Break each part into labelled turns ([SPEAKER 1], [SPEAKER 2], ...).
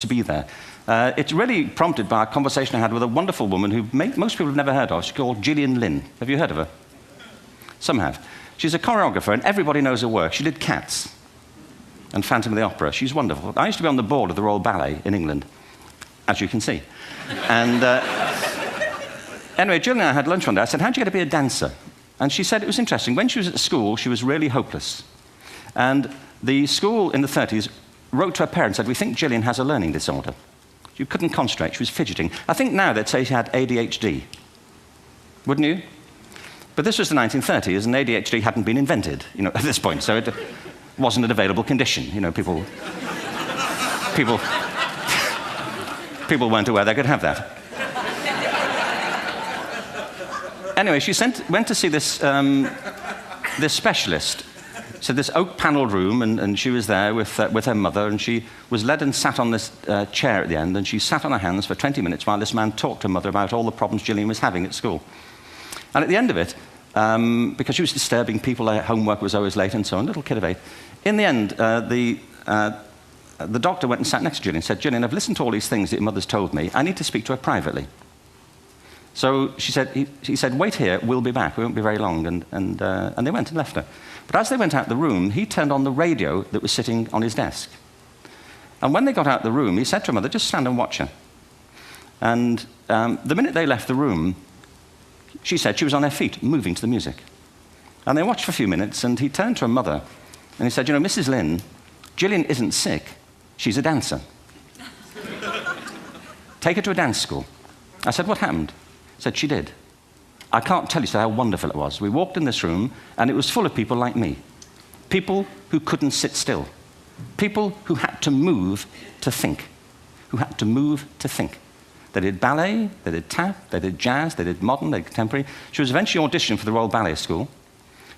[SPEAKER 1] be there. It's really prompted by a conversation I had with a wonderful woman who most people have never heard of. She's called Gillian Lynn. Have you heard of her? Some have. She's a choreographer, and everybody knows her work. She did Cats and Phantom of the Opera. She's wonderful. I used to be on the board of the Royal Ballet in England, as you can see. And anyway, Jill and I had lunch one day. I said, how'd you get to be a dancer? And she said it was interesting. When she was at school, she was really hopeless. And the school in the 30s wrote to her parents and said, we think Gillian has a learning disorder. She couldn't concentrate. She was fidgeting. I think now they'd say she had ADHD. Wouldn't you? But this was the 1930s, and ADHD hadn't been invented, at this point. So it wasn't an available condition. People weren't aware they could have that. Anyway, she went to see this specialist. So this oak-panelled room, and she was there with her mother, and she was led and sat on this chair at the end, and she sat on her hands for 20 minutes while this man talked to her mother about all the problems Gillian was having at school. And at the end of it, because she was disturbing people, her homework was always late and so on, little kid of 8, in the end, the doctor went and sat next to Gillian and said, Gillian, I've listened to all these things that your mother's told me. I need to speak to her privately. So he said, wait here, we'll be back. We won't be very long. And they went and left her. But as they went out the room, he turned on the radio that was sitting on his desk. And when they got out the room, he said to her mother, just stand and watch her. And the minute they left the room, she said she was on her feet, moving to the music. And they watched for a few minutes, and he turned to her mother, and he said, Mrs. Lynn, Gillian isn't sick. She's a dancer. Take her to a dance school. I said, what happened? He said, she did. I can't tell you how wonderful it was. We walked in this room, and it was full of people like me. People who couldn't sit still. People who had to move to think. Who had to move to think. They did ballet, they did tap, they did jazz, they did modern, they did contemporary. She was eventually auditioned for the Royal Ballet School.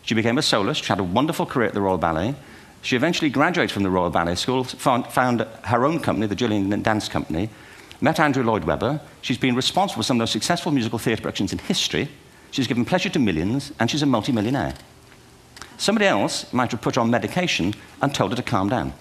[SPEAKER 1] She became a soloist. She had a wonderful career at the Royal Ballet. She eventually graduated from the Royal Ballet School, found her own company, the Gillian Dance Company, met Andrew Lloyd Webber. She's been responsible for some of the most successful musical theatre productions in history. She's given pleasure to millions, and she's a multi-millionaire. Somebody else might have put her on medication and told her to calm down.